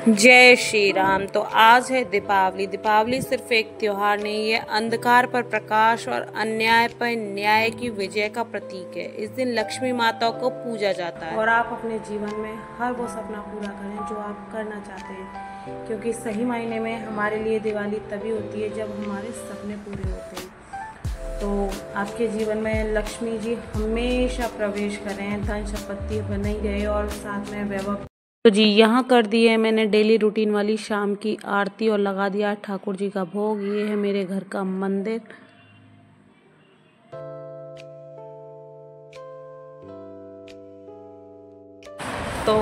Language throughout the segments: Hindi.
जय श्री राम। तो आज है दीपावली। दीपावली सिर्फ एक त्योहार नहीं है, अंधकार पर प्रकाश और अन्याय पर न्याय की विजय का प्रतीक है। इस दिन लक्ष्मी माता को पूजा जाता है और आप अपने जीवन में हर वो सपना पूरा करें जो आप करना चाहते हैं, क्योंकि सही मायने में हमारे लिए दिवाली तभी होती है जब हमारे सपने पूरे होते हैं। तो आपके जीवन में लक्ष्मी जी हमेशा प्रवेश करें, धन संपत्ति बनी रहे और साथ में वैभव। तो जी यहाँ कर दी है मैंने डेली रूटीन वाली शाम की आरती और लगा दिया ठाकुर जी का भोग। ये है मेरे घर का मंदिर। तो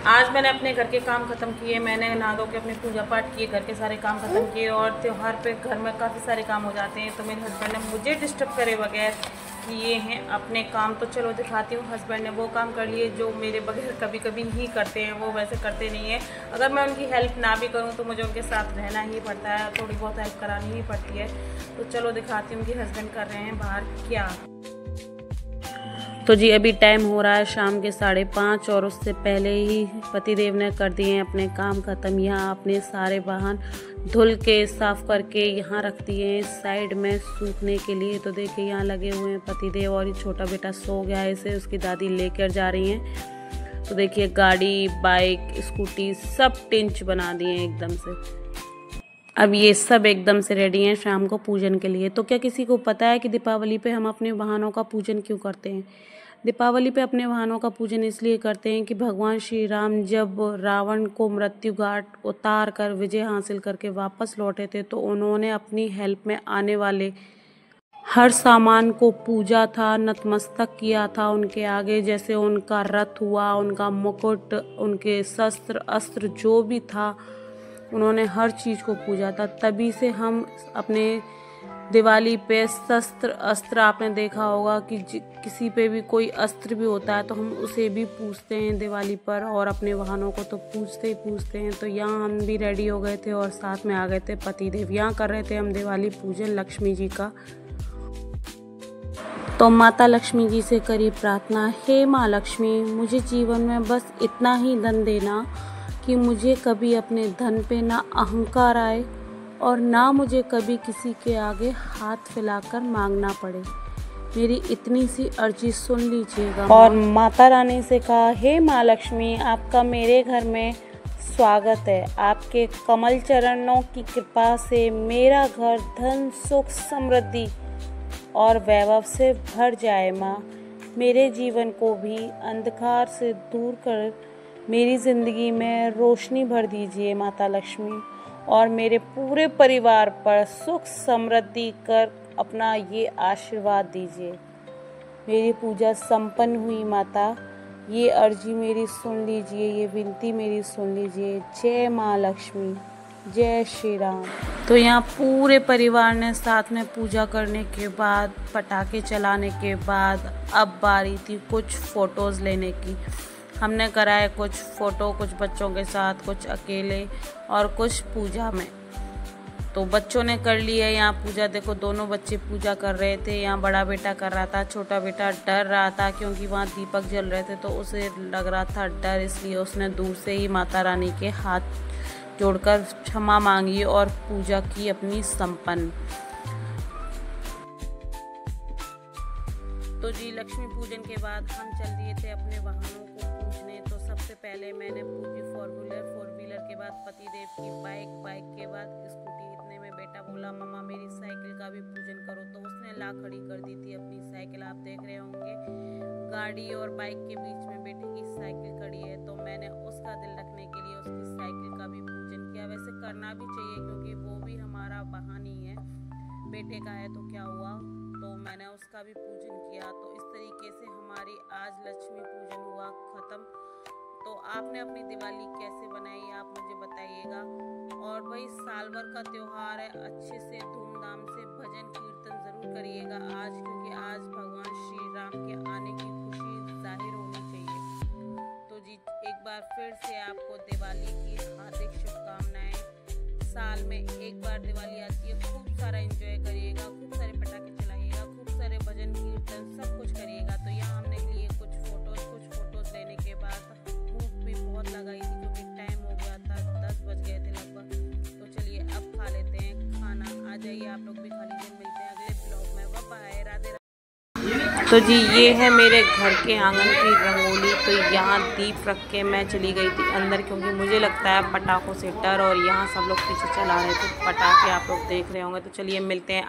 आज मैंने अपने घर के काम खत्म किए, मैंने नहा धो के अपने पूजा पाठ किए, घर के सारे काम खत्म किए। और त्योहार पे घर में काफ़ी सारे काम हो जाते हैं, तो मेरे हस्बैंड ने मुझे डिस्टर्ब करे बगैर किए हैं अपने काम। तो चलो दिखाती हूँ। हस्बैंड ने वो काम कर लिए जो मेरे बगैर कभी कभी ही करते हैं, वो वैसे करते नहीं है। अगर मैं उनकी हेल्प ना भी करूँ तो मुझे उनके साथ रहना ही पड़ता है, थोड़ी बहुत हेल्प करानी ही पड़ती है। तो चलो दिखाती हूँ कि हस्बैंड कर रहे हैं बाहर क्या। तो जी अभी टाइम हो रहा है शाम के 5:30 और उससे पहले ही पतिदेव ने कर दिए हैं अपने काम ख़त्म। यहाँ अपने सारे वाहन धुल के साफ करके यहाँ रख दिए हैं साइड में सूखने के लिए। तो देखिए यहाँ लगे हुए हैं पतिदेव और ये छोटा बेटा सो गया है, इसे उसकी दादी लेकर जा रही हैं। तो देखिए गाड़ी, बाइक, स्कूटी सब टिंच बना दिए हैं एकदम से। अब ये सब एकदम से रेडी हैं शाम को पूजन के लिए। तो क्या किसी को पता है कि दीपावली पे हम अपने वाहनों का पूजन क्यों करते हैं? दीपावली पे अपने वाहनों का पूजन इसलिए करते हैं कि भगवान श्री राम जब रावण को मृत्यु घाट उतार कर विजय हासिल करके वापस लौटे थे, तो उन्होंने अपनी हेल्प में आने वाले हर सामान को पूजा था, नतमस्तक किया था उनके आगे। जैसे उनका रथ हुआ, उनका मुकुट, उनके शस्त्र अस्त्र जो भी था, उन्होंने हर चीज़ को पूजा था। तभी से हम अपने दिवाली पे शस्त्र अस्त्र, आपने देखा होगा कि किसी पे भी कोई अस्त्र भी होता है तो हम उसे भी पूजते हैं दिवाली पर, और अपने वाहनों को तो पूजते ही पूजते हैं। तो यहाँ हम भी रेडी हो गए थे और साथ में आ गए थे पतिदेव। यहाँ कर रहे थे हम दिवाली पूजन लक्ष्मी जी का। तो माता लक्ष्मी जी से करी प्रार्थना, हे माँ लक्ष्मी, मुझे जीवन में बस इतना ही धन देना कि मुझे कभी अपने धन पे ना अहंकार आए और ना मुझे कभी किसी के आगे हाथ फैलाकर मांगना पड़े। मेरी इतनी सी अर्जी सुन लीजिएगा। और माता रानी से कहा, हे माँ लक्ष्मी, आपका मेरे घर में स्वागत है। आपके कमल चरणों की कृपा से मेरा घर धन, सुख, समृद्धि और वैभव से भर जाए। माँ, मेरे जीवन को भी अंधकार से दूर कर मेरी ज़िंदगी में रोशनी भर दीजिए माता लक्ष्मी, और मेरे पूरे परिवार पर सुख समृद्धि कर अपना ये आशीर्वाद दीजिए। मेरी पूजा संपन्न हुई माता, ये अर्जी मेरी सुन लीजिए, ये विनती मेरी सुन लीजिए। जय माँ लक्ष्मी, जय श्री राम। तो यहाँ पूरे परिवार ने साथ में पूजा करने के बाद, पटाखे चलाने के बाद, अब बारी थी कुछ फ़ोटोज़ लेने की। हमने कराए कुछ फ़ोटो, कुछ बच्चों के साथ, कुछ अकेले और कुछ पूजा में। तो बच्चों ने कर लिया यहाँ पूजा। देखो दोनों बच्चे पूजा कर रहे थे। यहाँ बड़ा बेटा कर रहा था, छोटा बेटा डर रहा था क्योंकि वहाँ दीपक जल रहे थे, तो उसे लग रहा था डर, इसलिए उसने दूर से ही माता रानी के हाथ जोड़कर क्षमा मांगी और पूजा की अपनी संपन्न। तो जी लक्ष्मी पूजन के बाद हम चल दिए थे अपने वाहनों को पूजने। तो सबसे पहले मैंने पूजी फोर व्हीलर के बाद पतिदेव की बाइक के बाद स्कूटी। इतने में बेटा बोला, मम्मा मेरी साइकिल का भी पूजन करो। तो उसने ला खड़ी कर दी थी अपनी साइकिल। आप देख रहे होंगे गाड़ी और बाइक के बीच में बेटे की साइकिल खड़ी है, तो मैंने उसका दिल रखने के लिए उसकी साइकिल का भी पूजन किया। वैसे करना भी चाहिए क्योंकि वो भी हमारा वाहन ही है, बेटे का है तो क्या हुआ, तो मैंने उसका भी पूजन किया। तो इस तरीके से हमारी आज लक्ष्मी पूजन हुआ ख़त्म। तो आपने अपनी दिवाली कैसे बनाई आप मुझे बताइएगा। और वही साल भर का त्यौहार है, अच्छे से धूमधाम से भजन कीर्तन ज़रूर करिएगा आज, क्योंकि आज भगवान श्री राम के आने की खुशी जाहिर होनी चाहिए। तो जी एक बार फिर से आपको दिवाली की हार्दिक शुभकामनाएं। साल में एक बार दिवाली आती है, खूब सारा एंजॉय करिएगा, खूब सारे पटाखे चलाइएगा, खूब सारे भजन कीर्तन सब कुछ करिएगा। तो यहाँ हमने लिए कुछ फोटोज़ लेने के बाद भूख भी बहुत लगाई थी क्योंकि टाइम हो गया था तो जी ये है मेरे घर के आंगन की रंगोली। तो यहाँ दीप रख के मैं चली गई थी अंदर, क्योंकि मुझे लगता है पटाखों से डर, और यहाँ सब लोग पीछे चला रहे थे पटाखे, आप लोग देख रहे होंगे। तो चलिए मिलते हैं।